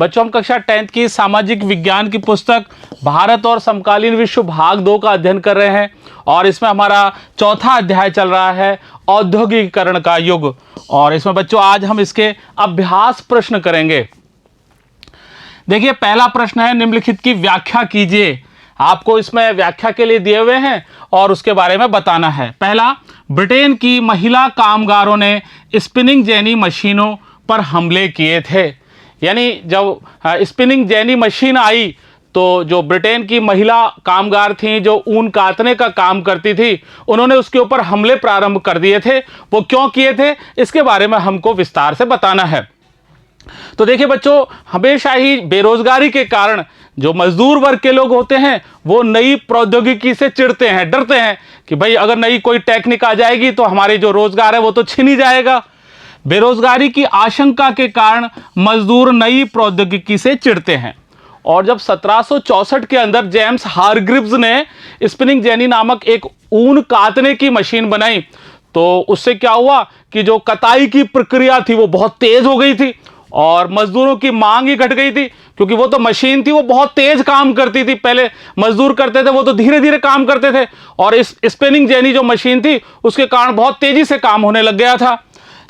बच्चों, हम कक्षा 10th की सामाजिक विज्ञान की पुस्तक भारत और समकालीन विश्व भाग 2 का अध्ययन कर रहे हैं और इसमें हमारा चौथा अध्याय चल रहा है औद्योगिकीकरण का युग। और इसमें बच्चों आज हम इसके अभ्यास प्रश्न करेंगे। देखिए, पहला प्रश्न है, निम्नलिखित की व्याख्या कीजिए। आपको इसमें व्याख्या के लिए दिए हुए हैं और उसके बारे में बताना है। पहला, ब्रिटेन की महिला कामगारों ने स्पिनिंग जेनी मशीनों पर हमले किए थे। यानी जब स्पिनिंग जेनी मशीन आई तो जो ब्रिटेन की महिला कामगार थीं जो ऊन काटने का काम करती थी, उन्होंने उसके ऊपर हमले प्रारंभ कर दिए थे। वो क्यों किए थे, इसके बारे में हमको विस्तार से बताना है। तो देखिए बच्चों, हमेशा ही बेरोजगारी के कारण जो मजदूर वर्ग के लोग होते हैं वो नई प्रौद्योगिकी से चिढ़ते हैं, डरते हैं कि भाई अगर नई कोई टेक्निक आ जाएगी तो हमारे जो रोजगार है वो तो छिन ही जाएगा। बेरोजगारी की आशंका के कारण मजदूर नई प्रौद्योगिकी से चिढ़ते हैं। और जब 1764 के अंदर जेम्स हारग्रीव्स ने स्पिनिंग जेनी नामक एक ऊन काटने की मशीन बनाई तो उससे क्या हुआ कि जो कताई की प्रक्रिया थी वो बहुत तेज हो गई थी और मजदूरों की मांग ही घट गई थी, क्योंकि वो तो मशीन थी, वो बहुत तेज काम करती थी। पहले मजदूर करते थे वो तो धीरे धीरे काम करते थे और इस स्पिनिंग जेनी जो मशीन थी उसके कारण बहुत तेजी से काम होने लग गया था।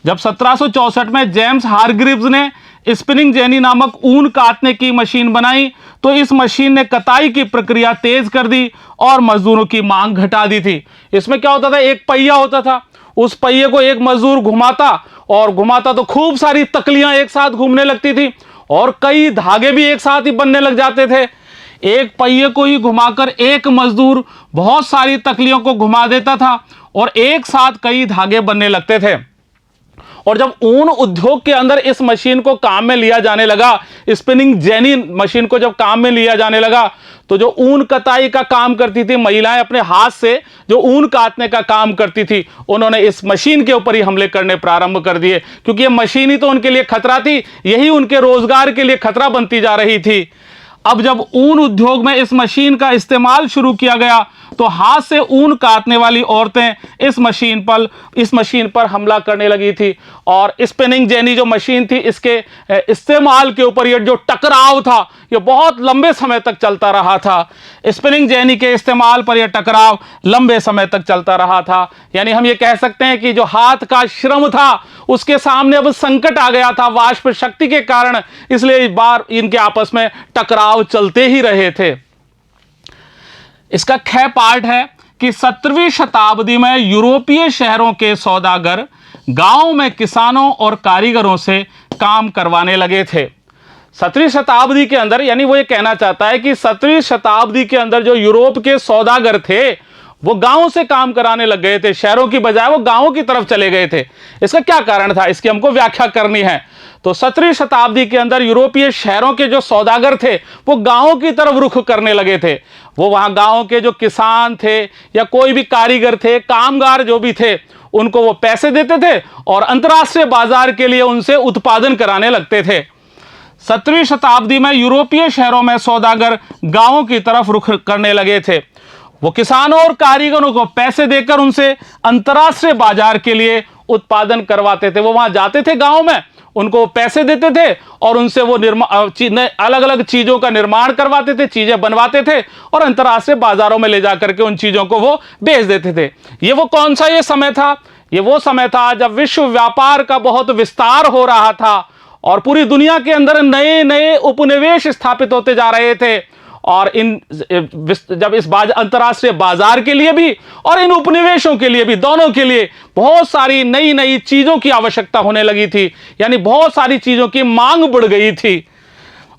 जब 1764 में जेम्स हारग्रीव्स ने स्पिनिंग जेनी नामक ऊन काटने की मशीन बनाई तो इस मशीन ने कताई की प्रक्रिया तेज कर दी और मजदूरों की मांग घटा दी थी। इसमें क्या होता था, एक पहिया होता था, उस पहिए को एक मजदूर घुमाता तो खूब सारी तकलियां एक साथ घूमने लगती थी और कई धागे भी एक साथ ही बनने लग जाते थे। एक पहिए को ही घुमाकर एक मजदूर बहुत सारी तकलियों को घुमा देता था और एक साथ कई धागे बनने लगते थे। और जब ऊन उद्योग के अंदर इस मशीन को काम में लिया जाने लगा, स्पिनिंग जेनी मशीन को जब काम में लिया जाने लगा, तो जो ऊन कताई का काम करती थी महिलाएं, अपने हाथ से जो ऊन काटने का काम करती थी, उन्होंने इस मशीन के ऊपर ही हमले करने प्रारंभ कर दिए, क्योंकि ये मशीन ही तो उनके लिए खतरा थी, यही उनके रोजगार के लिए खतरा बनती जा रही थी। अब जब ऊन उद्योग में इस मशीन का इस्तेमाल शुरू किया गया तो हाथ से ऊन काटने वाली औरतें इस मशीन पर हमला करने लगी थी और स्पिनिंग जेनी जो मशीन थी इसके इस्तेमाल के ऊपर ये जो टकराव था ये बहुत लंबे समय तक चलता रहा था। स्पिनिंग जेनी के इस्तेमाल पर यह टकराव लंबे समय तक चलता रहा था। यानी हम ये कह सकते हैं कि जो हाथ का श्रम था उसके सामने अब संकट आ गया था वाष्प शक्ति के कारण, इसलिए इस बार इनके आपस में टकराव चलते ही रहे थे। इसका ख पार्ट है कि 17वीं शताब्दी में यूरोपीय शहरों के सौदागर गांव में किसानों और कारीगरों से काम करवाने लगे थे। 17वीं शताब्दी के अंदर, यानी वो ये कहना चाहता है कि 17वीं शताब्दी के अंदर जो यूरोप के सौदागर थे वो गांव से काम कराने लग गए थे, शहरों की बजाय वो गांवों की तरफ चले गए थे। इसका क्या कारण था, इसकी हमको व्याख्या करनी है। तो 17वीं शताब्दी के अंदर यूरोपीय शहरों के जो सौदागर थे वो गांवों की तरफ रुख करने लगे थे। वो वहां गांव के जो किसान थे या कोई भी कारीगर थे, कामगार जो भी थे, उनको वो पैसे देते थे और अंतर्राष्ट्रीय बाजार के लिए उनसे उत्पादन कराने लगते थे। 17वीं शताब्दी में यूरोपीय शहरों में सौदागर गांवों की तरफ रुख करने लगे थे। वो किसानों और कारीगरों को पैसे देकर उनसे अंतर्राष्ट्रीय बाजार के लिए उत्पादन करवाते थे। वो वहां जाते थे गांव में, उनको पैसे देते थे और उनसे वो अलग अलग चीजों का निर्माण करवाते थे, चीजें बनवाते थे और अंतर्राष्ट्रीय बाजारों में ले जाकर के उन चीजों को वो बेच देते थे। ये वो कौन सा ये समय था, ये वो समय था जब विश्व व्यापार का बहुत विस्तार हो रहा था और पूरी दुनिया के अंदर नए नए उपनिवेश स्थापित होते जा रहे थे। और जब इस अंतर्राष्ट्रीय बाजार के लिए भी और इन उपनिवेशों के लिए भी, दोनों के लिए बहुत सारी नई नई चीजों की आवश्यकता होने लगी थी, यानी बहुत सारी चीजों की मांग बढ़ गई थी।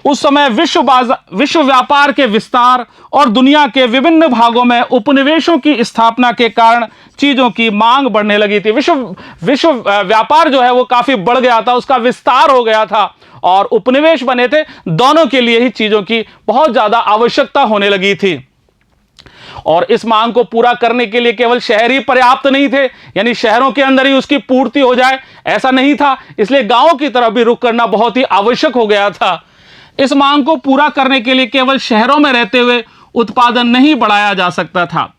उस समय विश्व व्यापार के विस्तार और दुनिया के विभिन्न भागों में उपनिवेशों की स्थापना के कारण चीजों की मांग बढ़ने लगी थी। विश्व व्यापार जो है वो काफी बढ़ गया था, उसका विस्तार हो गया था और उपनिवेश बने थे, दोनों के लिए ही चीजों की बहुत ज्यादा आवश्यकता होने लगी थी। और इस मांग को पूरा करने के लिए केवल शहर ही पर्याप्त नहीं थे, यानी शहरों के अंदर ही उसकी पूर्ति हो जाए ऐसा नहीं था, इसलिए गांवों की तरफ भी रुख करना बहुत ही आवश्यक हो गया था। इस मांग को पूरा करने के लिए केवल शहरों में रहते हुए उत्पादन नहीं बढ़ाया जा सकता था।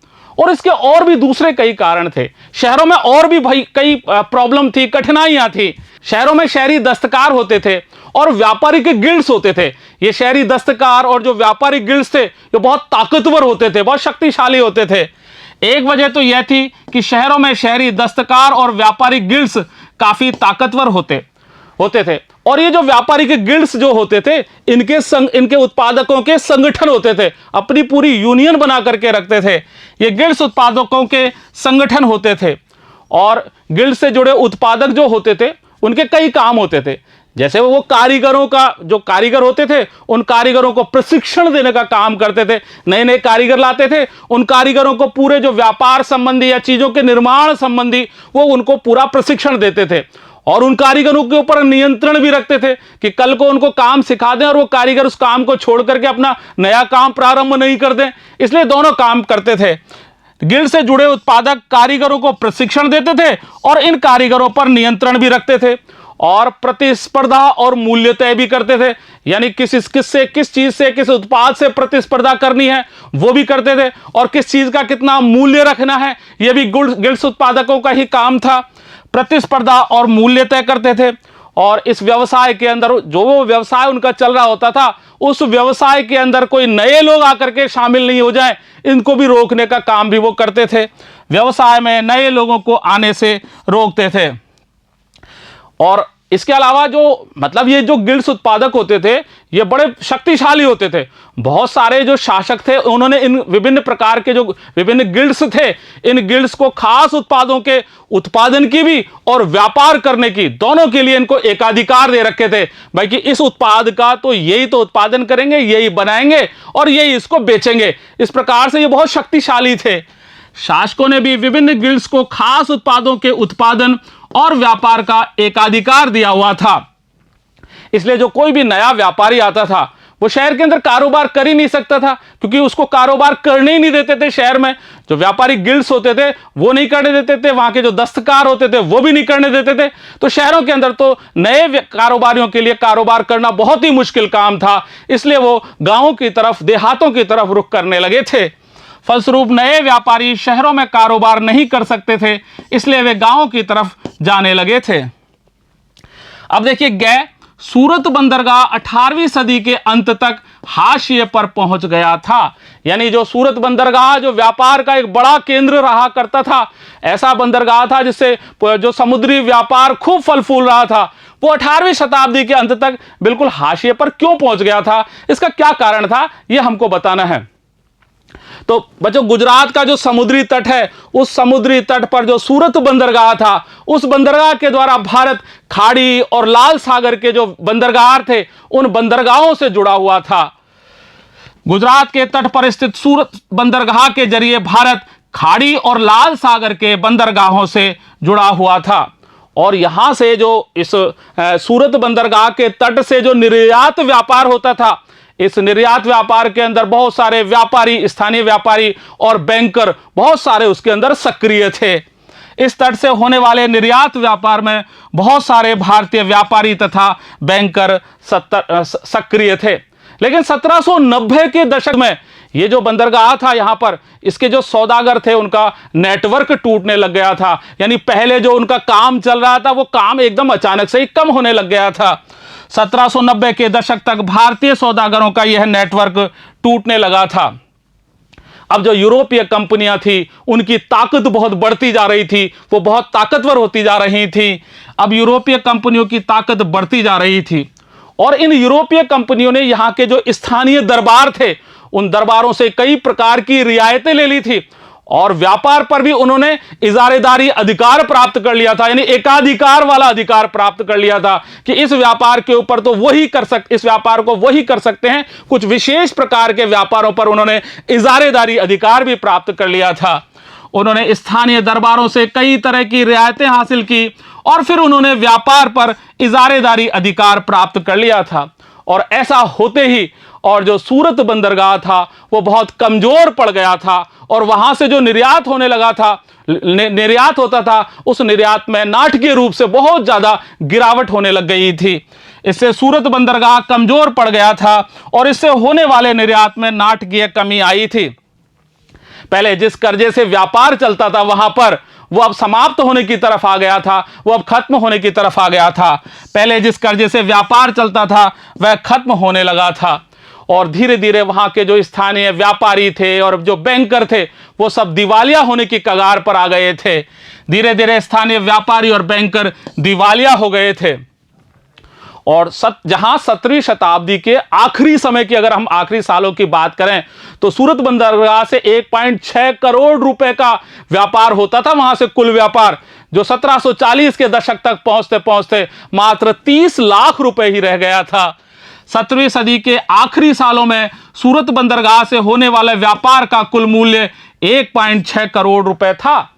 और इसके और भी दूसरे कई कारण थे। शहरों में और भी भाई कई प्रॉब्लम थी, कठिनाइयां थी। शहरों में शहरी दस्तकार होते थे और व्यापारिक गिल्ड्स होते थे। ये शहरी दस्तकार और जो व्यापारिक गिल्ड्स थे ये बहुत ताकतवर होते थे, बहुत शक्तिशाली होते थे। एक वजह तो यह थी कि शहरों में शहरी दस्तकार और व्यापारिक गिल्ड्स काफी ताकतवर होते थे। और ये जो व्यापारिक गिल्ड्स जो होते थे इनके उत्पादकों के संगठन होते थे, अपनी पूरी यूनियन बना करके रखते थे। ये गिल्ड्स उत्पादकों के संगठन होते थे और गिल्ड से जुड़े उत्पादक जो होते थे उनके कई काम होते थे। जैसे वो कारीगरों का, जो कारीगर होते थे उन कारीगरों को प्रशिक्षण देने का काम करते थे। नए नए कारीगर लाते थे, उन कारीगरों को पूरे जो व्यापार संबंधी या चीजों के निर्माण संबंधी वो उनको पूरा प्रशिक्षण देते थे और उन कारीगरों के ऊपर नियंत्रण भी रखते थे कि कल को उनको काम सिखा दें और वो कारीगर उस काम को छोड़ करके अपना नया काम प्रारंभ नहीं कर दें। इसलिए दोनों काम करते थे। गिल्ड से जुड़े उत्पादक कारीगरों को प्रशिक्षण देते थे और इन कारीगरों पर नियंत्रण भी रखते थे और प्रतिस्पर्धा और मूल्य तय भी करते थे। यानी किस चीज से, किस उत्पाद से प्रतिस्पर्धा करनी है वो भी करते थे और किस चीज का कितना मूल्य रखना है यह भी गिल्ड्स उत्पादकों का ही काम था। प्रतिस्पर्धा और मूल्य तय करते थे और इस व्यवसाय के अंदर जो वो व्यवसाय उनका चल रहा होता था उस व्यवसाय के अंदर कोई नए लोग आकर के शामिल नहीं हो जाएं, इनको भी रोकने का काम भी वो करते थे। व्यवसाय में नए लोगों को आने से रोकते थे। और इसके अलावा जो मतलब ये जो गिल्ड्स उत्पादक होते थे ये बड़े शक्तिशाली होते थे। बहुत सारे जो शासक थे उन्होंने इन विभिन्न प्रकार के जो विभिन्न गिल्ड्स थे इन गिल्ड्स को खास उत्पादों के उत्पादन की भी और व्यापार करने की, दोनों के लिए इनको एकाधिकार दे रखे थे। भाई कि इस उत्पाद का तो यही तो उत्पादन करेंगे, यही बनाएंगे और यही इसको बेचेंगे। इस प्रकार से ये बहुत शक्तिशाली थे। शासकों ने भी विभिन्न गिल्ड्स को खास उत्पादों के उत्पादन और व्यापार का एकाधिकार दिया हुआ था। इसलिए जो कोई भी नया व्यापारी आता था वो शहर के अंदर कारोबार कर ही नहीं सकता था, क्योंकि उसको कारोबार करने ही नहीं देते थे। शहर में जो व्यापारी गिल्ड्स होते थे वो नहीं करने देते थे, वहां के जो दस्तकार होते थे वो भी नहीं करने देते थे। तो शहरों के अंदर तो नए कारोबारियों के लिए कारोबार करना बहुत ही मुश्किल काम था। इसलिए वो गांवों की तरफ, देहातों की तरफ रुख करने लगे थे। फलस्वरूप नए व्यापारी शहरों में कारोबार नहीं कर सकते थे, इसलिए वे गांवों की तरफ जाने लगे थे। अब देखिए सूरत बंदरगाह 18वीं सदी के अंत तक हाशिए पर पहुंच गया था। यानी जो सूरत बंदरगाह जो व्यापार का एक बड़ा केंद्र रहा करता था, ऐसा बंदरगाह था जिससे जो समुद्री व्यापार खूब फल फूल रहा था, वो 18वीं शताब्दी के अंत तक बिल्कुल हाशिए पर क्यों पहुंच गया था, इसका क्या कारण था, यह हमको बताना है। तो बच्चों, गुजरात का जो समुद्री तट है उस समुद्री तट पर जो सूरत बंदरगाह था, उस बंदरगाह के द्वारा भारत खाड़ी और लाल सागर के जो बंदरगाह थे उन बंदरगाहों से जुड़ा हुआ था। गुजरात के तट पर स्थित सूरत बंदरगाह के जरिए भारत खाड़ी और लाल सागर के बंदरगाहों से जुड़ा हुआ था। और यहां से जो इस सूरत बंदरगाह के तट से जो निर्यात व्यापार होता था, इस निर्यात व्यापार के अंदर बहुत सारे व्यापारी, स्थानीय व्यापारी और बैंकर बहुत सारे उसके अंदर सक्रिय थे। इस तट से होने वाले निर्यात व्यापार में बहुत सारे भारतीय व्यापारी तथा बैंकर सक्रिय थे। लेकिन 1790 के दशक में ये जो बंदरगाह था, यहां पर इसके जो सौदागर थे उनका नेटवर्क टूटने लग गया था। यानी पहले जो उनका काम चल रहा था वो काम एकदम अचानक से ही कम होने लग गया था। 1790 के दशक तक भारतीय सौदागरों का यह नेटवर्क टूटने लगा था। अब जो यूरोपीय कंपनियां थी उनकी ताकत बहुत बढ़ती जा रही थी, वो बहुत ताकतवर होती जा रही थी। अब यूरोपीय कंपनियों की ताकत बढ़ती जा रही थी और इन यूरोपीय कंपनियों ने यहाँ के जो स्थानीय दरबार थे उन दरबारों से कई प्रकार की रियायतें ले ली थी और व्यापार पर भी उन्होंने इजारेदारी अधिकार प्राप्त कर लिया था। यानी एकाधिकार वाला अधिकार प्राप्त कर लिया था कि इस व्यापार के ऊपर तो वही कर सकते, इस व्यापार को वही कर सकते हैं। कुछ विशेष प्रकार के व्यापारों पर उन्होंने इजारेदारी अधिकार भी प्राप्त कर लिया था। उन्होंने स्थानीय दरबारों से कई तरह की रियायतें हासिल की और फिर उन्होंने व्यापार पर इजारेदारी अधिकार प्राप्त कर लिया था। और ऐसा होते ही और जो सूरत बंदरगाह था वो बहुत कमजोर पड़ गया था और वहां से जो निर्यात होने लगा था, निर्यात होता था, उस निर्यात में नाटकीय रूप से बहुत ज्यादा गिरावट होने लग गई थी। इससे सूरत बंदरगाह कमजोर पड़ गया था और इससे होने वाले निर्यात में नाटकीय कमी आई थी। पहले जिस कर्जे से व्यापार चलता था वहां पर, वो अब समाप्त होने की तरफ आ गया था, वो अब खत्म होने की तरफ आ गया था। पहले जिस कर्जे से व्यापार चलता था वह खत्म होने लगा था, और धीरे धीरे वहां के जो स्थानीय व्यापारी थे और जो बैंकर थे वो सब दिवालिया होने की कगार पर आ गए थे। धीरे धीरे स्थानीय व्यापारी और बैंकर दिवालिया हो गए थे। और जहां 17वीं शताब्दी के आखिरी समय की, अगर हम आखिरी सालों की बात करें, तो सूरत बंदरगाह से 1.6 करोड़ रुपए का व्यापार होता था। वहां से कुल व्यापार जो 1740 के दशक तक पहुंचते पहुंचते मात्र 30 लाख रुपए ही रह गया था। 17वीं सदी के आखिरी सालों में सूरत बंदरगाह से होने वाले व्यापार का कुल मूल्य 1.6 करोड़ रुपए था,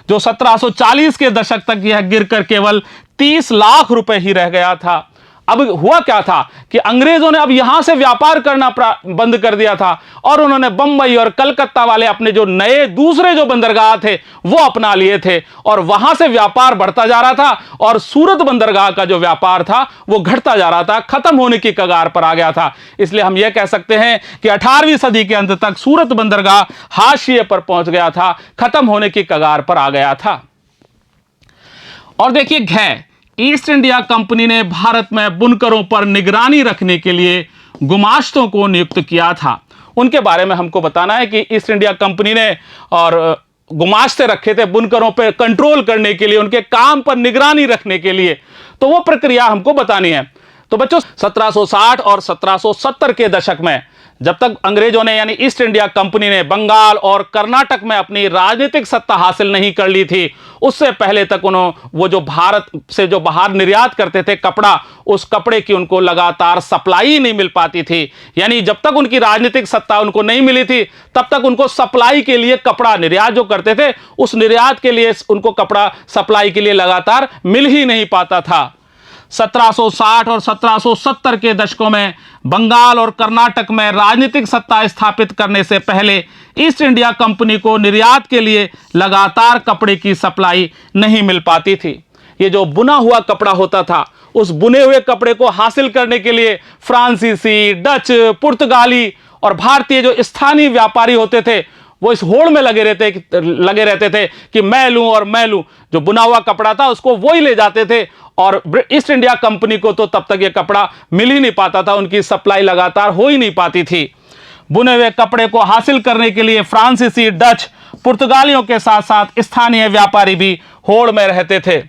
जो 1740 के दशक तक यह गिरकर केवल 30 लाख रुपए ही रह गया था। अब हुआ क्या था कि अंग्रेजों ने अब यहां से व्यापार करना बंद कर दिया था, और उन्होंने बंबई और कलकत्ता वाले अपने जो नए दूसरे जो बंदरगाह थे वो अपना लिए थे, और वहां से व्यापार बढ़ता जा रहा था, और सूरत बंदरगाह का जो व्यापार था वो घटता जा रहा था, खत्म होने की कगार पर आ गया था। इसलिए हम यह कह सकते हैं कि 18वीं सदी के अंत तक सूरत बंदरगाह हाशिए पर पहुंच गया था, खत्म होने की कगार पर आ गया था। और देखिए, घै ईस्ट इंडिया कंपनी ने भारत में बुनकरों पर निगरानी रखने के लिए गुमाश्तों को नियुक्त किया था। उनके बारे में हमको बताना है कि ईस्ट इंडिया कंपनी ने और गुमाश्ते रखे थे बुनकरों पर कंट्रोल करने के लिए, उनके काम पर निगरानी रखने के लिए। तो वो प्रक्रिया हमको बतानी है। तो बच्चों, 1760 और 1770 के दशक में, जब तक अंग्रेजों ने यानी ईस्ट इंडिया कंपनी ने बंगाल और कर्नाटक में अपनी राजनीतिक सत्ता हासिल नहीं कर ली थी, उससे पहले तक उन्होंने वो जो भारत से जो बाहर निर्यात करते थे कपड़ा, उस कपड़े की उनको लगातार सप्लाई नहीं मिल पाती थी। यानी जब तक उनकी राजनीतिक सत्ता उनको नहीं मिली थी, तब तक उनको सप्लाई के लिए कपड़ा, निर्यात जो करते थे उस निर्यात के लिए उनको कपड़ा सप्लाई के लिए लगातार मिल ही नहीं पाता था। 1760 और 1770 के दशकों में बंगाल और कर्नाटक में राजनीतिक सत्ता स्थापित करने से पहले ईस्ट इंडिया कंपनी को निर्यात के लिए लगातार कपड़े की सप्लाई नहीं मिल पाती थी। ये जो बुना हुआ कपड़ा होता था, उस बुने हुए कपड़े को हासिल करने के लिए फ्रांसीसी, डच, पुर्तगाली और भारतीय जो स्थानीय व्यापारी होते थे वो इस होड़ में लगे रहते थे कि मैं लूं और मैं लूं। जो बुना हुआ कपड़ा था उसको वो ही ले जाते थे, और ईस्ट इंडिया कंपनी को तो तब तक ये कपड़ा मिल ही नहीं पाता था, उनकी सप्लाई लगातार हो ही नहीं पाती थी। बुने हुए कपड़े को हासिल करने के लिए फ्रांसीसी, डच, पुर्तगालियों के साथ साथ स्थानीय व्यापारी भी होड़ में रहते थे।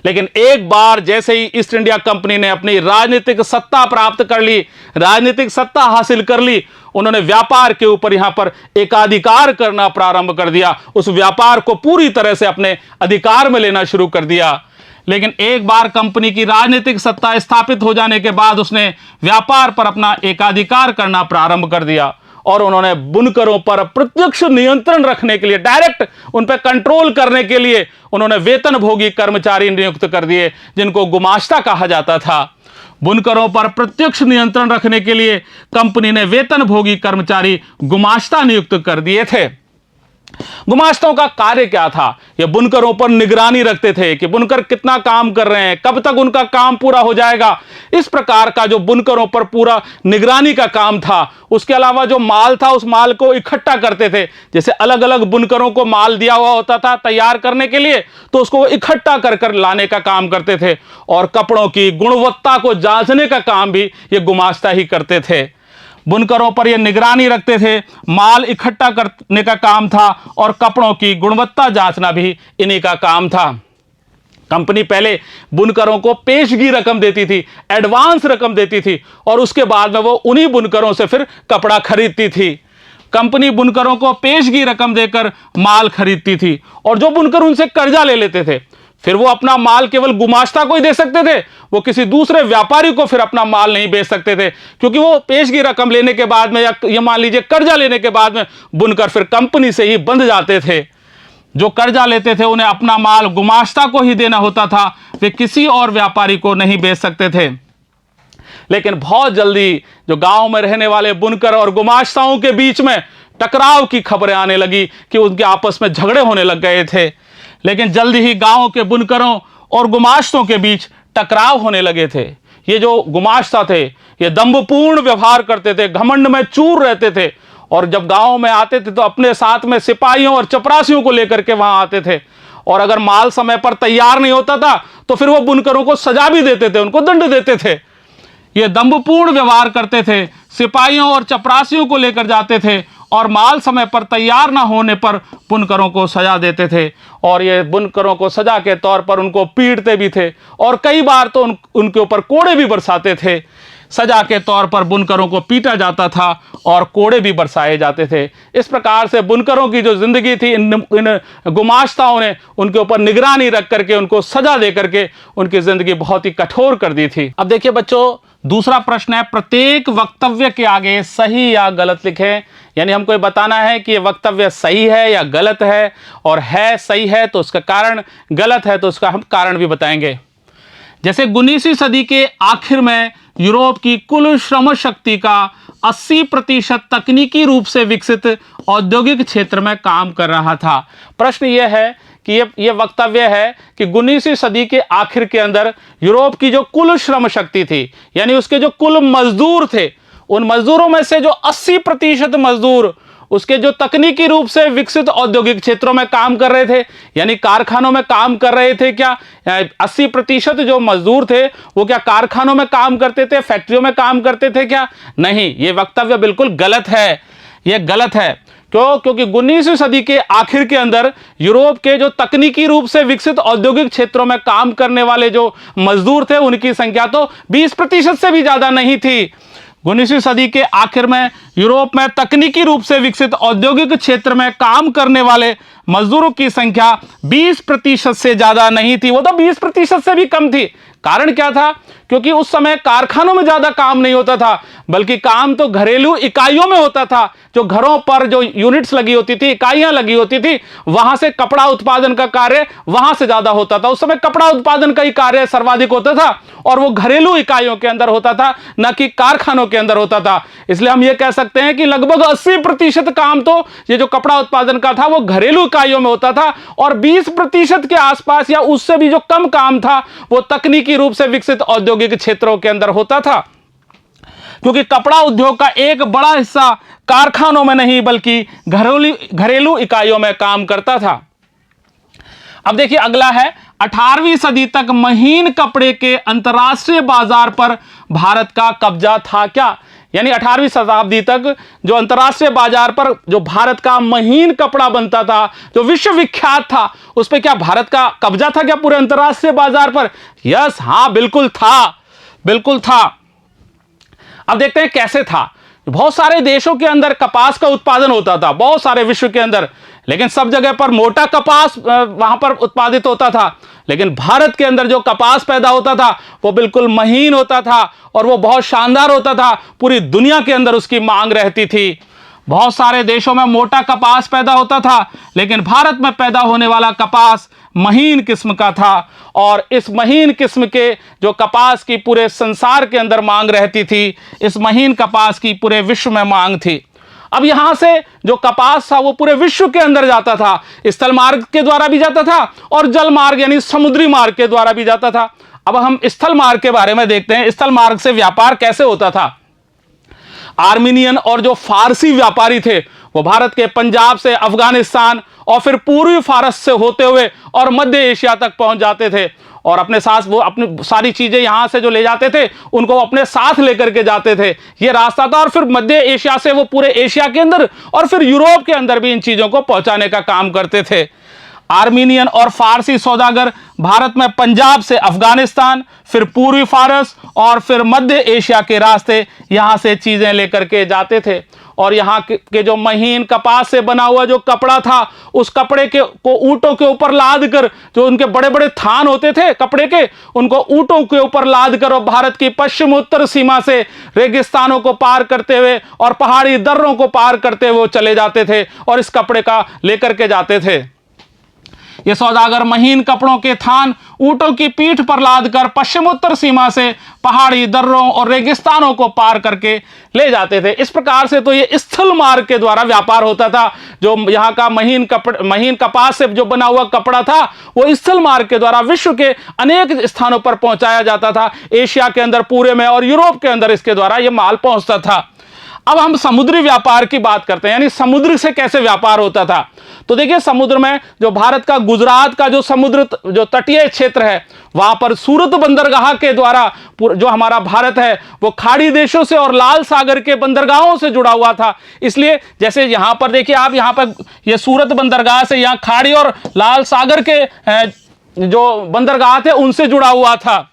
लेकिन एक बार जैसे ही ईस्ट इंडिया कंपनी ने अपनी राजनीतिक सत्ता प्राप्त कर ली, राजनीतिक सत्ता हासिल कर ली, उन्होंने व्यापार के ऊपर यहां पर एकाधिकार करना प्रारंभ कर दिया। उस व्यापार को पूरी तरह से अपने अधिकार में लेना शुरू कर दिया। लेकिन एक बार कंपनी की राजनीतिक सत्ता स्थापित हो जाने के बाद उसने व्यापार पर अपना एकाधिकार करना प्रारंभ कर दिया, और उन्होंने बुनकरों पर प्रत्यक्ष नियंत्रण रखने के लिए, डायरेक्ट उन पर कंट्रोल करने के लिए उन्होंने वेतनभोगी कर्मचारी नियुक्त कर दिए, जिनको गुमाश्ता कहा जाता था। बुनकरों पर प्रत्यक्ष नियंत्रण रखने के लिए कंपनी ने वेतनभोगी कर्मचारी गुमाश्ता नियुक्त कर दिए थे। गुमाश्तों का कार्य क्या था? ये बुनकरों पर निगरानी रखते थे कि बुनकर कितना काम कर रहे हैं, कब तक उनका काम पूरा हो जाएगा। इस प्रकार का जो बुनकरों पर पूरा निगरानी का काम था। उसके अलावा जो माल था उस माल को इकट्ठा करते थे। जैसे अलग अलग बुनकरों को माल दिया हुआ होता था तैयार करने के लिए, तो उसको इकट्ठा कर कर लाने का काम करते थे, और कपड़ों की गुणवत्ता को जांचने का काम भी ये गुमाश्ता ही करते थे। बुनकरों पर यह निगरानी रखते थे, माल इकट्ठा करने का काम था, और कपड़ों की गुणवत्ता जांचना भी इन्हीं का काम था। कंपनी पहले बुनकरों को पेशगी रकम देती थी, एडवांस रकम देती थी, और उसके बाद में वो उन्हीं बुनकरों से फिर कपड़ा खरीदती थी। कंपनी बुनकरों को पेशगी रकम देकर माल खरीदती थी, और जो बुनकर उनसे कर्जा ले लेते थे फिर वो अपना माल केवल गुमाश्ता को ही दे सकते थे, वो किसी दूसरे व्यापारी को फिर अपना माल नहीं बेच सकते थे, क्योंकि वो पेशगी रकम लेने के बाद में या ये मान लीजिए कर्जा लेने के बाद में बुनकर फिर कंपनी से ही बंध जाते थे। जो कर्जा लेते थे उन्हें अपना माल गुमाश्ता को ही देना होता था, वे किसी और व्यापारी को नहीं बेच सकते थे। लेकिन बहुत जल्दी जो गांव में रहने वाले बुनकर और गुमाश्ताओं के बीच में टकराव की खबरें आने लगी कि उनके आपस में झगड़े होने लग गए थे। लेकिन जल्दी ही गांव के बुनकरों और गुमाश्तों के बीच टकराव होने लगे थे। ये जो गुमाश्ता थे ये दंभपूर्ण व्यवहार करते थे, घमंड में चूर रहते थे, और जब गाँव में आते थे तो अपने साथ में सिपाहियों और चपरासियों को लेकर के वहां आते थे, और अगर माल समय पर तैयार नहीं होता था तो फिर वो बुनकरों को सजा भी देते थे, उनको दंड देते थे। ये दंभपूर्ण व्यवहार करते थे, सिपाहियों और चपरासियों को लेकर जाते थे और माल समय पर तैयार ना होने पर बुनकरों को सजा देते थे, और ये बुनकरों को सजा के तौर पर उनको पीटते भी थे, और कई बार तो उनके ऊपर कोड़े भी बरसाते थे। सजा के तौर पर बुनकरों को पीटा जाता था और कोड़े भी बरसाए जाते थे। इस प्रकार से बुनकरों की जो जिंदगी थी, इन गुमाश्ताओं ने उनके ऊपर निगरानी रख करके, उनको सजा दे करके उनकी जिंदगी बहुत ही कठोर कर दी थी। अब देखिए बच्चों, दूसरा प्रश्न है, प्रत्येक वक्तव्य के आगे सही या गलत लिखें। यानी हमको ये बताना है कि ये वक्तव्य सही है या गलत है, और है सही है तो उसका कारण, गलत है तो उसका हम कारण भी बताएंगे। जैसे 19वीं सदी के आखिर में यूरोप की कुल श्रम शक्ति का 80% तकनीकी रूप से विकसित औद्योगिक क्षेत्र में काम कर रहा था। प्रश्न यह है कि ये वक्तव्य है कि 19वीं सदी के आखिर के अंदर यूरोप की जो कुल श्रम शक्ति थी, यानी उसके जो कुल मजदूर थे, उन मजदूरों में से जो 80% मजदूर उसके जो तकनीकी रूप से विकसित औद्योगिक क्षेत्रों में काम कर रहे थे, यानी कारखानों में काम कर रहे थे। क्या 80% जो मजदूर थे वो क्या कारखानों में काम करते थे, फैक्ट्रियों में काम करते थे क्या? नहीं, ये वक्तव्य बिल्कुल गलत है। ये गलत है। क्यों? क्योंकि 19वीं सदी के आखिर के अंदर यूरोप के जो तकनीकी रूप से विकसित औद्योगिक क्षेत्रों में काम करने वाले जो मजदूर थे, उनकी संख्या तो 20% से भी ज्यादा नहीं थी। 19वीं सदी के आखिर में यूरोप में तकनीकी रूप से विकसित औद्योगिक क्षेत्र में काम करने वाले मजदूरों की संख्या 20% से ज्यादा नहीं थी, वो तो 20% से भी कम थी। कारण क्या था? क्योंकि उस समय कारखानों में ज्यादा काम नहीं होता था, बल्कि काम तो घरेलू इकाइयों में होता था। जो घरों पर जो यूनिट्स लगी होती थी, इकाइयां लगी होती थी, वहां से कपड़ा उत्पादन का कार्य वहां से ज्यादा होता था। उस समय कपड़ा उत्पादन का ही कार्य सर्वाधिक होता था, और वो घरेलू इकाइयों के अंदर होता था, न कि कारखानों के अंदर होता था। इसलिए हम ये कह सकते हैं कि लगभग 80% काम तो ये जो कपड़ा उत्पादन का था वो घरेलू इकाइयों में होता था, और 20% के आसपास या उससे भी जो कम काम था वो तकनीकी रूप से विकसित औद्योगिक क्षेत्रों के अंदर होता था। क्योंकि कपड़ा उद्योग का एक बड़ा हिस्सा कारखानों में नहीं बल्कि घरेलू इकाइयों में काम करता था। अब देखिए अगला है, 18वीं सदी तक महीन कपड़े के अंतर्राष्ट्रीय बाजार पर भारत का कब्जा था क्या? यानी 18वीं शताब्दी तक जो अंतर्राष्ट्रीय बाजार पर जो भारत का महीन कपड़ा बनता था, जो विश्व विख्यात था, उस पर क्या भारत का कब्जा था क्या पूरे अंतर्राष्ट्रीय बाजार पर? यस, हाँ, बिल्कुल था, बिल्कुल था। अब देखते हैं कैसे था। बहुत सारे देशों के अंदर कपास का उत्पादन होता था, बहुत सारे विश्व के अंदर, लेकिन सब जगह पर मोटा कपास वहां पर उत्पादित होता था। लेकिन भारत के अंदर जो कपास पैदा होता था वो बिल्कुल महीन होता था, और वो बहुत शानदार होता था। पूरी दुनिया के अंदर उसकी मांग रहती थी। बहुत सारे देशों में मोटा कपास पैदा होता था, लेकिन भारत में पैदा होने वाला कपास महीन किस्म का था, और इस महीन किस्म के जो कपास की पूरे संसार के अंदर मांग रहती थी, इस महीन कपास की पूरे विश्व में मांग थी। अब यहां से जो कपास था वो पूरे विश्व के अंदर जाता था, स्थल मार्ग के द्वारा भी जाता था और जल मार्ग यानी समुद्री मार्ग के द्वारा भी जाता था। अब हम स्थल मार्ग के बारे में देखते हैं। स्थल मार्ग से व्यापार कैसे होता था? आर्मीनियन और जो फारसी व्यापारी थे वो भारत के पंजाब से अफगानिस्तान और फिर पूर्वी फारस से होते हुए और मध्य एशिया तक पहुंच जाते थे, और अपने साथ वो अपनी सारी चीजें यहां से जो ले जाते थे उनको अपने साथ लेकर के जाते थे। ये रास्ता था, और फिर मध्य एशिया से वो पूरे एशिया के अंदर और फिर यूरोप के अंदर भी इन चीजों को पहुंचाने का काम करते थे। आर्मीनियन और फारसी सौदागर भारत में पंजाब से अफगानिस्तान, फिर पूर्वी फारस और फिर मध्य एशिया के रास्ते यहां से चीजें लेकर के जाते थे, और यहाँ के जो महीन कपास से बना हुआ जो कपड़ा था, उस कपड़े को ऊंटों के ऊपर लाद कर, जो उनके बड़े बड़े थान होते थे कपड़े के, उनको ऊंटों के ऊपर लाद कर और भारत की पश्चिम उत्तर सीमा से रेगिस्तानों को पार करते हुए और पहाड़ी दर्रों को पार करते हुए चले जाते थे और इस कपड़े का लेकर के जाते थे। ये सौदागर महीन कपड़ों के थान ऊंटों की पीठ पर लादकर पश्चिमोत्तर सीमा से पहाड़ी दर्रों और रेगिस्तानों को पार करके ले जाते थे। इस प्रकार से तो ये स्थल मार्ग के द्वारा व्यापार होता था। जो यहाँ का महीन कपास से जो बना हुआ कपड़ा था वो स्थल मार्ग के द्वारा विश्व के अनेक स्थानों पर पहुंचाया जाता था। एशिया के अंदर पूरे में और यूरोप के अंदर इसके द्वारा ये माल पहुंचता था। अब हम समुद्री व्यापार की बात करते हैं, यानी समुद्र से कैसे व्यापार होता था। तो देखिए समुद्र में जो भारत का गुजरात का जो समुद्र जो तटीय क्षेत्र है, वहां पर सूरत बंदरगाह के द्वारा जो हमारा भारत है वो खाड़ी देशों से और लाल सागर के बंदरगाहों से जुड़ा हुआ था। इसलिए जैसे यहां पर देखिए आप, यहां पर ये सूरत बंदरगाह से यहां खाड़ी और लाल सागर के जो बंदरगाह थे उनसे जुड़ा हुआ था।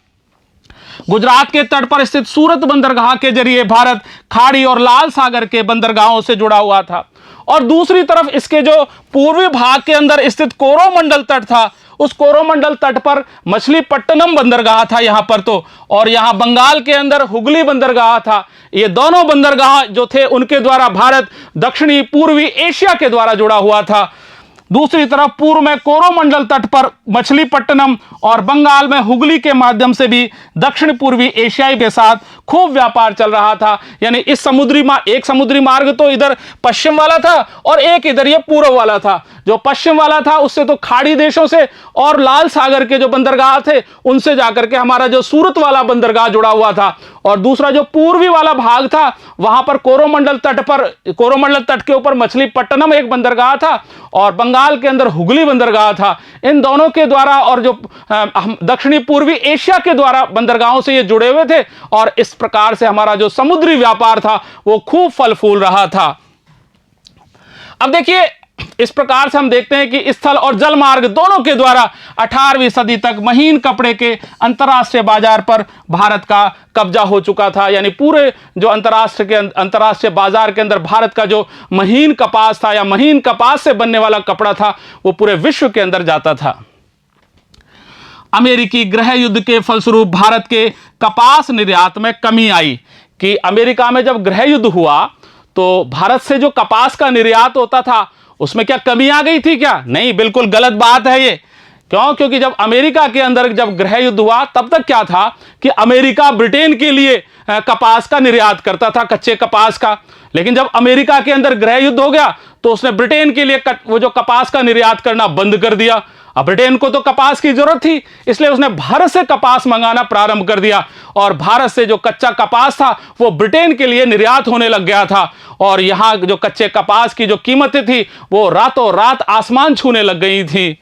गुजरात के तट पर स्थित सूरत बंदरगाह के जरिए भारत खाड़ी और लाल सागर के बंदरगाहों से जुड़ा हुआ था। और दूसरी तरफ इसके जो पूर्वी भाग के अंदर स्थित कोरोमंडल तट था, उस कोरोमंडल तट पर मछलीपट्टनम बंदरगाह था यहां पर तो, और यहां बंगाल के अंदर हुगली बंदरगाह था। ये दोनों बंदरगाह जो थे उनके द्वारा भारत दक्षिणी पूर्वी एशिया के द्वारा जुड़ा हुआ था। दूसरी तरफ पूर्व में कोरोमंडल तट पर मछलीपट्टनम और बंगाल में हुगली के माध्यम से भी दक्षिण पूर्वी एशियाई के साथ खूब व्यापार चल रहा था। यानी इस एक समुद्री मार्ग तो इधर पश्चिम वाला था और एक इधर ये पूर्व वाला था। जो पश्चिम वाला था उससे तो खाड़ी देशों से और लाल सागर के जो बंदरगाह थे उनसे जाकर के हमारा जो सूरत वाला बंदरगाह जुड़ा हुआ था, और दूसरा जो पूर्वी वाला भाग था वहां पर कोरोमंडल तट के ऊपर मछलीपट्टनम एक बंदरगाह था और बंगाल के अंदर हुगली बंदरगाह था। इन दोनों के द्वारा और जो दक्षिणी पूर्वी एशिया के द्वारा बंदरगाहों से ये जुड़े हुए थे, और इस प्रकार से हमारा जो समुद्री व्यापार था वो खूब फल फूल रहा था। अब देखिए इस प्रकार से हम देखते हैं कि स्थल और जल मार्ग दोनों के द्वारा 18वीं सदी तक महीन कपड़े के अंतर्राष्ट्रीय बाजार पर भारत का कब्जा हो चुका था। यानी पूरे जो अंतर्राष्ट्रीय बाजार के अंदर भारत का जो महीन कपास था या महीन कपास से बनने वाला कपड़ा था वो पूरे विश्व के अंदर जाता था। अमेरिकी गृह युद्ध के फलस्वरूप भारत के कपास निर्यात में कमी आई कि अमेरिका में जब गृह युद्ध हुआ तो भारत से जो कपास का निर्यात होता था उसमें क्या कमी आ गई थी क्या? नहीं, बिल्कुल गलत बात है ये। क्यों? क्योंकि जब अमेरिका के अंदर जब गृह युद्ध हुआ तब तक क्या था कि अमेरिका ब्रिटेन के लिए कपास का निर्यात करता था, कच्चे कपास का। लेकिन जब अमेरिका के अंदर गृह युद्ध हो गया तो उसने ब्रिटेन के लिए वो जो कपास का निर्यात करना बंद कर दिया। अब ब्रिटेन को तो कपास की जरूरत थी, इसलिए उसने भारत से कपास मंगाना प्रारंभ कर दिया, और भारत से जो कच्चा कपास था वो ब्रिटेन के लिए निर्यात होने लग गया था। और यहां जो कच्चे कपास की जो कीमतें थी वो रातों रात आसमान छूने लग गई थी।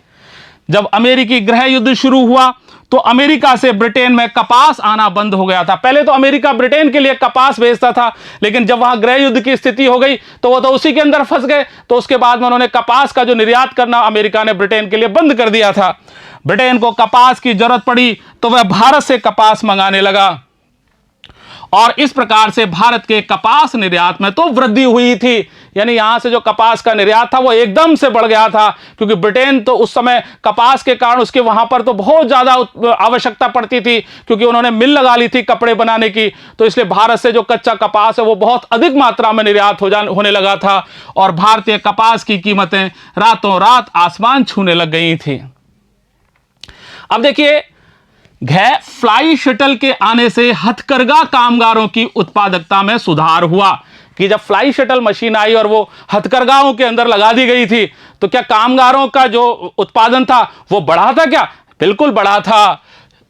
जब अमेरिकी गृह युद्ध शुरू हुआ तो अमेरिका से ब्रिटेन में कपास आना बंद हो गया था। पहले तो अमेरिका ब्रिटेन के लिए कपास भेजता था, लेकिन जब वहां गृह युद्ध की स्थिति हो गई तो वो तो उसी के अंदर फंस गए। तो उसके बाद में उन्होंने कपास का जो निर्यात करना अमेरिका ने ब्रिटेन के लिए बंद कर दिया था। ब्रिटेन को कपास की जरूरत पड़ी तो वह भारत से कपास मंगाने लगा, और इस प्रकार से भारत के कपास निर्यात में तो वृद्धि हुई थी। यानी यहां से जो कपास का निर्यात था वो एकदम से बढ़ गया था, क्योंकि ब्रिटेन तो उस समय कपास के कारण उसके वहां पर तो बहुत ज्यादा आवश्यकता पड़ती थी, क्योंकि उन्होंने मिल लगा ली थी कपड़े बनाने की। तो इसलिए भारत से जो कच्चा कपास है वो बहुत अधिक मात्रा में निर्यात होने लगा था, और भारतीय कपास की कीमतें रातों रात आसमान छूने लग गई थी। अब देखिए फ्लाई शटल के आने से हथकरघा कामगारों की उत्पादकता में सुधार हुआ कि जब फ्लाई शटल मशीन आई और वो हथकरघाओं के अंदर लगा दी गई थी तो क्या कामगारों का जो उत्पादन था वो बढ़ा था क्या? बिल्कुल बढ़ा था।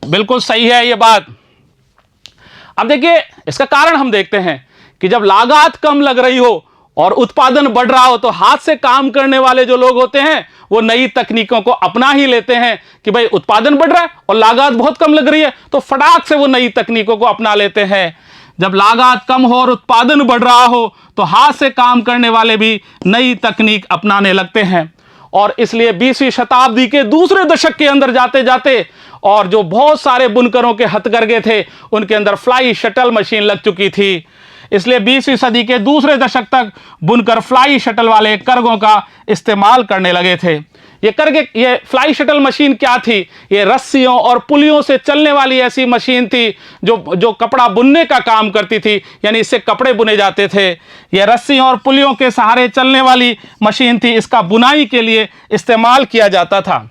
बिल्कुल सही है ये बात। अब देखिए इसका कारण हम देखते हैं कि जब लागत कम लग रही हो और उत्पादन बढ़ रहा हो तो हाथ से काम करने वाले जो लोग होते हैं वो नई तकनीकों को अपना ही लेते हैं कि भाई उत्पादन बढ़ रहा है और लागत बहुत कम लग रही है, तो फटाक से वो नई तकनीकों को अपना लेते हैं। जब लागत कम हो और उत्पादन बढ़ रहा हो तो हाथ से काम करने वाले भी नई तकनीक अपनाने लगते हैं। और इसलिए 20वीं शताब्दी के दूसरे दशक के अंदर जाते जाते और जो बहुत सारे बुनकरों के हथकरघे थे उनके अंदर फ्लाई शटल मशीन लग चुकी थी। इसलिए 20वीं सदी के दूसरे दशक तक बुनकर फ्लाई शटल वाले करघों का इस्तेमाल करने लगे थे। ये फ्लाई शटल मशीन क्या थी? ये रस्सियों और पुलियों से चलने वाली ऐसी मशीन थी जो कपड़ा बुनने का काम करती थी, यानी इससे कपड़े बुने जाते थे। ये रस्सियों और पुलियों के सहारे चलने वाली मशीन थी, इसका बुनाई के लिए इस्तेमाल किया जाता था।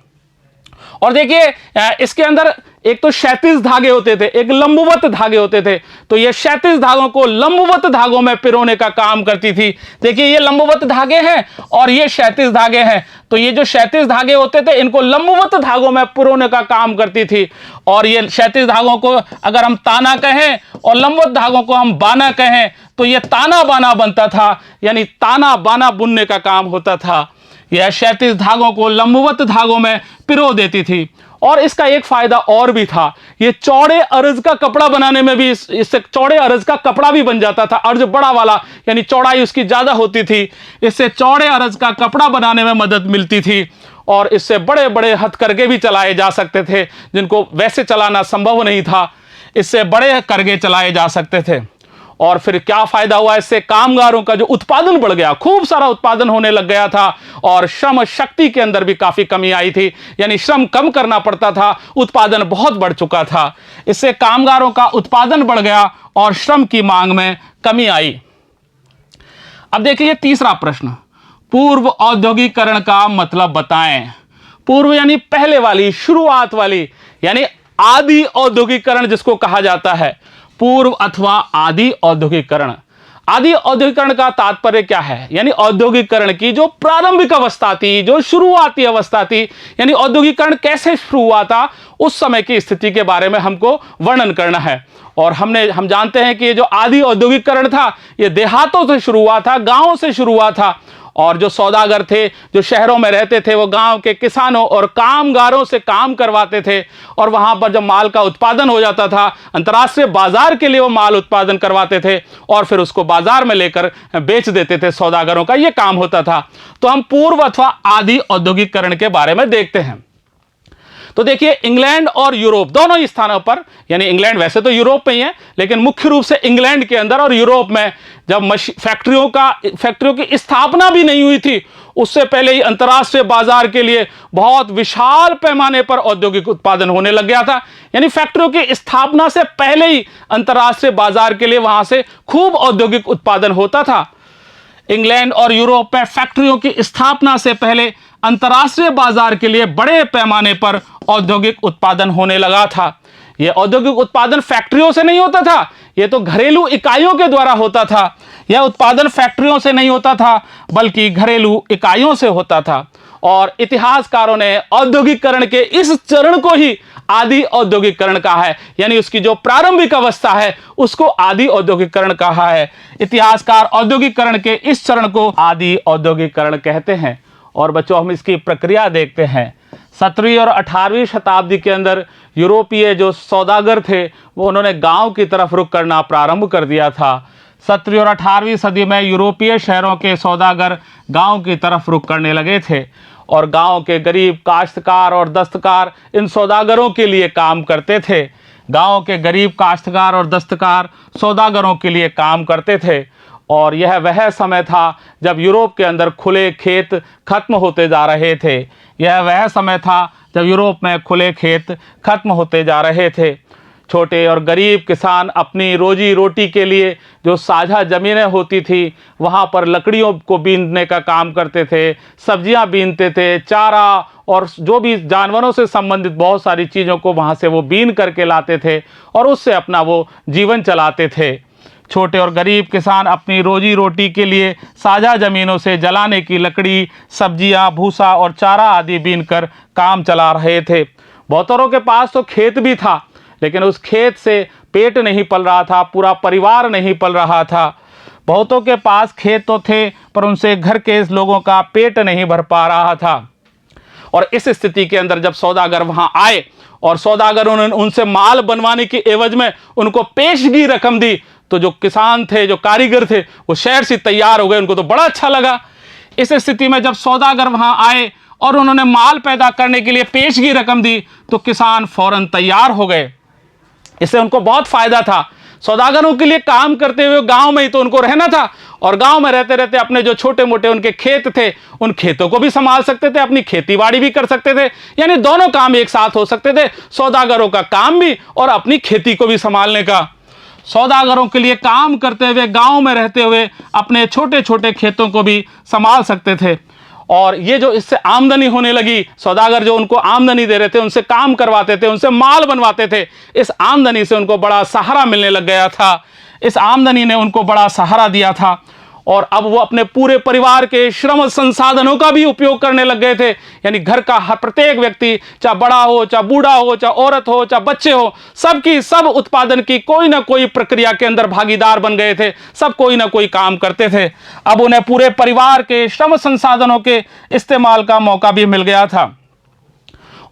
और देखिए इसके अंदर एक तो क्षैतिज धागे होते थे, एक लंबवत धागे होते थे। तो ये क्षैतिज धागों को लंबवत धागों में पिरोने का काम करती थी। देखिए ये लंबवत धागे हैं और ये क्षैतिज धागे हैं। तो ये जो क्षैतिज धागे होते थे इनको लंबवत धागों में पिरोने का काम करती थी। और ये क्षैतिज धागों को अगर हम ताना कहें और लंबवत धागों को हम बाना कहें तो ये ताना बाना बनता था, यानी ताना बाना बुनने का काम होता था। यह क्षैतिज धागों को लंबवत धागों में पिरो देती थी। और इसका एक फायदा और भी था, ये चौड़े अर्ज का कपड़ा बनाने में भी इससे चौड़े अर्ज का कपड़ा भी बन जाता था। अर्ज बड़ा वाला यानी चौड़ाई उसकी ज्यादा होती थी, इससे चौड़े अर्ज का कपड़ा बनाने में मदद मिलती थी। और इससे बड़े बड़े हथकरघे भी चलाए जा सकते थे, जिनको वैसे चलाना संभव नहीं था, इससे बड़े करघे चलाए जा सकते थे। और फिर क्या फायदा हुआ, इससे कामगारों का जो उत्पादन बढ़ गया, खूब सारा उत्पादन होने लग गया था। और श्रम शक्ति के अंदर भी काफी कमी आई थी, यानी श्रम कम करना पड़ता था, उत्पादन बहुत बढ़ चुका था। इससे कामगारों का उत्पादन बढ़ गया और श्रम की मांग में कमी आई। अब देखिए तीसरा प्रश्न, पूर्व औद्योगिकरण का मतलब बताएं। पूर्व यानी पहले वाली, शुरुआत वाली, यानी आदि औद्योगिकरण जिसको कहा जाता है, पूर्व अथवा आदि औद्योगिकरण। आदि औद्योगिकरण का तात्पर्य क्या है, यानी औद्योगिकरण की जो प्रारंभिक अवस्था थी, जो शुरुआती अवस्था थी, यानी औद्योगिकरण कैसे शुरू हुआ था, उस समय की स्थिति के बारे में हमको वर्णन करना है। और हम जानते हैं कि ये जो आदि औद्योगिकरण था ये देहातों से शुरू हुआ था, गांवों से शुरू हुआ था। और जो सौदागर थे, जो शहरों में रहते थे, वो गांव के किसानों और कामगारों से काम करवाते थे। और वहां पर जब माल का उत्पादन हो जाता था, अंतर्राष्ट्रीय बाजार के लिए वो माल उत्पादन करवाते थे और फिर उसको बाजार में लेकर बेच देते थे। सौदागरों का ये काम होता था। तो हम पूर्व अथवा आदि औद्योगिकरण के बारे में देखते हैं। तो देखिए इंग्लैंड और यूरोप दोनों ही स्थानों पर, यानी इंग्लैंड वैसे तो यूरोप में ही है, लेकिन मुख्य रूप से इंग्लैंड के अंदर और यूरोप में जब फैक्ट्रियों की स्थापना भी नहीं हुई थी, उससे पहले ही अंतर्राष्ट्रीय बाजार के लिए बहुत विशाल पैमाने पर औद्योगिक उत्पादन होने लग गया था। यानी फैक्ट्रियों की स्थापना से पहले ही अंतर्राष्ट्रीय बाजार के लिए वहां से खूब औद्योगिक उत्पादन होता था। इंग्लैंड और यूरोप में फैक्ट्रियों की स्थापना से पहले अंतर्राष्ट्रीय बाजार के लिए बड़े पैमाने पर औद्योगिक उत्पादन होने लगा था। यह औद्योगिक उत्पादन फैक्ट्रियों से नहीं होता था, यह तो घरेलू इकाइयों के द्वारा होता था। यह उत्पादन फैक्ट्रियों से नहीं होता था बल्कि घरेलू इकाइयों से होता था। और इतिहासकारों ने औद्योगिकरण के इस चरण को ही आदि औद्योगिकरण कहा है, यानी उसकी जो प्रारंभिक अवस्था है उसको आदि औद्योगिकरण कहा है। इतिहासकार औद्योगिकरण के इस चरण को आदि औद्योगिकरण कहते हैं। और बच्चों हम इसकी प्रक्रिया देखते हैं। 17वीं और 18वीं शताब्दी के अंदर यूरोपीय जो सौदागर थे वो उन्होंने गांव की तरफ रुख करना प्रारंभ कर दिया था। 17वीं और 18वीं सदी में यूरोपीय शहरों के सौदागर गांव की तरफ रुख करने लगे थे और गांव के गरीब काश्तकार और दस्तकार इन सौदागरों के लिए काम करते थे। गांव के गरीब काश्तकार और दस्तकार सौदागरों के लिए काम करते थे। और यह वह समय था जब यूरोप के अंदर खुले खेत खत्म होते जा रहे थे। यह वह समय था जब यूरोप में खुले खेत खत्म होते जा रहे थे। छोटे और गरीब किसान अपनी रोजी रोटी के लिए जो साझा ज़मीनें होती थी वहाँ पर लकड़ियों को बीनने का काम करते थे, सब्जियाँ बीनते थे, चारा और जो भी जानवरों से संबंधित बहुत सारी चीज़ों को वहाँ से वो बीन करके लाते थे और उससे अपना वो जीवन चलाते थे। छोटे और गरीब किसान अपनी रोजी रोटी के लिए साझा ज़मीनों से जलाने की लकड़ी, सब्जियां, भूसा और चारा आदि बीनकर काम चला रहे थे। बहुतों के पास तो खेत भी था, लेकिन उस खेत से पेट नहीं पल रहा था, पूरा परिवार नहीं पल रहा था। बहुतों के पास खेत तो थे पर उनसे घर के लोगों का पेट नहीं भर पा रहा था। और इस स्थिति के अंदर जब सौदागर वहां आए और सौदागरों ने उनसे माल बनवाने की एवज में उनको पेशगी रकम दी, तो जो किसान थे, जो कारीगर थे, वो शहर से तैयार हो गए। उनको तो बड़ा अच्छा लगा। इस स्थिति में जब सौदागर वहां आए और उन्होंने माल पैदा करने के लिए पेशगी रकम दी तो किसान फौरन तैयार हो गए। इससे उनको बहुत फायदा था। सौदागरों के लिए काम करते हुए गांव में ही तो उनको रहना था और गांव में रहते रहते अपने जो छोटे मोटे उनके खेत थे उन खेतों को भी संभाल सकते थे, अपनी खेतीबाड़ी भी कर सकते थे। यानी दोनों काम एक साथ हो सकते थे, सौदागरों का काम भी और अपनी खेती को भी संभालने का। सौदागरों के लिए काम करते हुए गांव में रहते हुए अपने छोटे छोटे खेतों को भी संभाल सकते थे। और ये जो इससे आमदनी होने लगी, सौदागर जो उनको आमदनी दे रहे थे, उनसे काम करवाते थे, उनसे माल बनवाते थे, इस आमदनी से उनको बड़ा सहारा मिलने लग गया था। इस आमदनी ने उनको बड़ा सहारा दिया था और अब वो अपने पूरे परिवार के श्रम संसाधनों का भी उपयोग करने लग गए थे। यानी घर का हर प्रत्येक व्यक्ति, चाहे बड़ा हो, चाहे बूढ़ा हो, चाहे औरत हो, चाहे बच्चे हो, सबकी सब उत्पादन की कोई ना कोई प्रक्रिया के अंदर भागीदार बन गए थे। सब कोई ना कोई काम करते थे। अब उन्हें पूरे परिवार के श्रम संसाधनों के इस्तेमाल का मौका भी मिल गया था।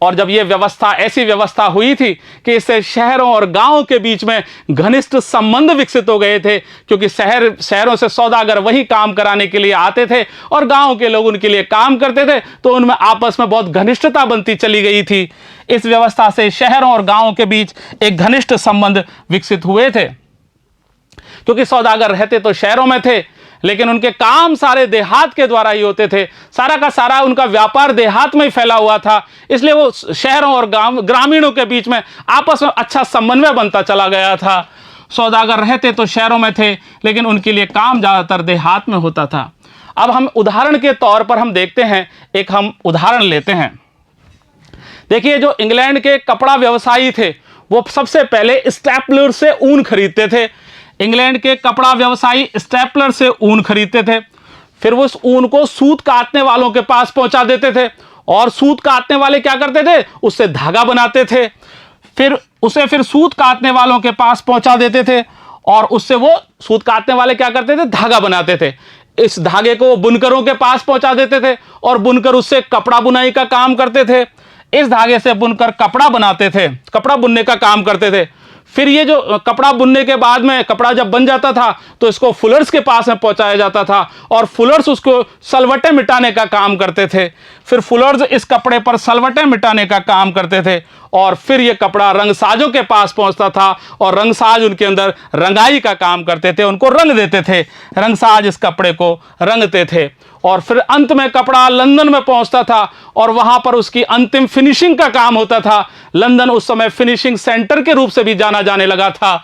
और जब ये व्यवस्था, ऐसी व्यवस्था हुई थी कि इससे शहरों और गांवों के बीच में घनिष्ठ संबंध विकसित हो गए थे, क्योंकि शहरों से सौदागर वही काम कराने के लिए आते थे और गांव के लोग उनके लिए काम करते थे, तो उनमें आपस में बहुत घनिष्ठता बनती चली गई थी। इस व्यवस्था से शहरों और गांवों के बीच एक घनिष्ठ संबंध विकसित हुए थे, क्योंकि सौदागर रहते तो शहरों में थे, लेकिन उनके काम सारे देहात के द्वारा ही होते थे। सारा का सारा उनका व्यापार देहात में ही फैला हुआ था, इसलिए वो शहरों और ग्रामीणों के बीच में आपस में अच्छा समन्वय बनता चला गया था। सौदागर रहते तो शहरों में थे, लेकिन उनके लिए काम ज़्यादातर देहात में होता था। अब हम उदाहरण के तौर पर हम देखते हैं, एक हम उदाहरण लेते हैं। देखिए, जो इंग्लैंड के कपड़ा व्यवसायी थे, वो सबसे पहले स्टेपलर से ऊन खरीदते थे। इंग्लैंड के कपड़ा व्यवसायी स्टेपलर से ऊन खरीदते थे, फिर वो उस ऊन को सूत काटने वालों के पास पहुंचा देते थे, और सूत काटने वाले क्या करते थे, उससे धागा बनाते थे। फिर सूत काटने वालों के पास पहुंचा देते थे, और उससे वो सूत काटने वाले क्या करते थे, धागा बनाते थे। इस धागे को बुनकरों के पास पहुंचा देते थे, और बुनकर उससे कपड़ा बुनाई का काम करते थे। इस धागे से बुनकर कपड़ा बनाते थे, कपड़ा बुनने का काम करते थे। फिर ये जो कपड़ा बुनने के बाद में कपड़ा जब बन जाता था, तो इसको फुलर्स के पास में पहुंचाया जाता था, और फुलर्स उसको सलवटें मिटाने का काम करते थे। फिर फुलर्स इस कपड़े पर सलवटें मिटाने का काम करते थे, और फिर ये कपड़ा रंगसाजों के पास पहुंचता था, और रंगसाज उनके अंदर रंगाई का काम करते थे, उनको रंग देते थे। रंगसाज इस कपड़े को रंगते थे, और फिर अंत में कपड़ा लंदन में पहुंचता था, और वहां पर उसकी अंतिम फिनिशिंग का काम होता था। लंदन उस समय फिनिशिंग सेंटर के रूप से भी जाना जाने लगा था।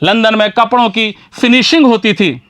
लंदन में कपड़ों की फिनिशिंग होती थी,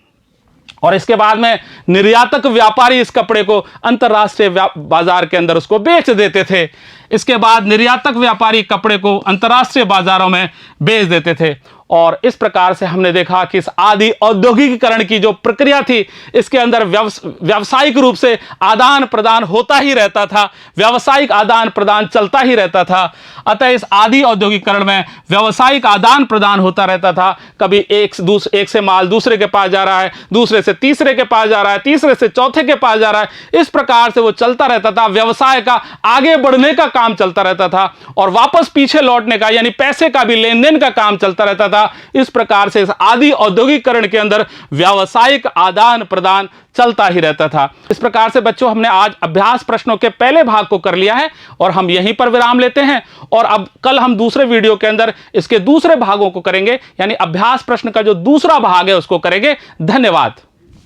और इसके बाद में निर्यातक व्यापारी इस कपड़े को अंतर्राष्ट्रीय बाजार के अंदर उसको बेच देते थे। इसके बाद निर्यातक व्यापारी कपड़े को अंतर्राष्ट्रीय बाजारों में बेच देते थे। और इस प्रकार से हमने देखा कि इस आदि औद्योगिकीकरण की जो प्रक्रिया थी, इसके अंदर व्यावसायिक रूप से आदान प्रदान होता ही रहता था, व्यावसायिक आदान प्रदान चलता ही रहता था। अतः इस आदि औद्योगिकीकरण में व्यावसायिक आदान प्रदान होता रहता था। कभी एक से माल दूसरे के पास जा रहा है, दूसरे से तीसरे के पास जा रहा है, तीसरे से चौथे के पास जा रहा है। इस प्रकार से वो चलता रहता था। व्यवसाय का आगे बढ़ने का काम चलता रहता था, और वापस पीछे लौटने का, यानी पैसे का भी लेन देन का काम चलता रहता था। इस प्रकार से इस आदि औद्योगिकीकरण के अंदर व्यावसायिक आदान प्रदान चलता ही रहता था। इस प्रकार से बच्चों, हमने आज अभ्यास प्रश्नों के पहले भाग को कर लिया है, और हम यहीं पर विराम लेते हैं। और अब कल हम दूसरे वीडियो के अंदर इसके दूसरे भागों को करेंगे, यानी अभ्यास प्रश्न का जो दूसरा भाग है उसको करेंगे। धन्यवाद।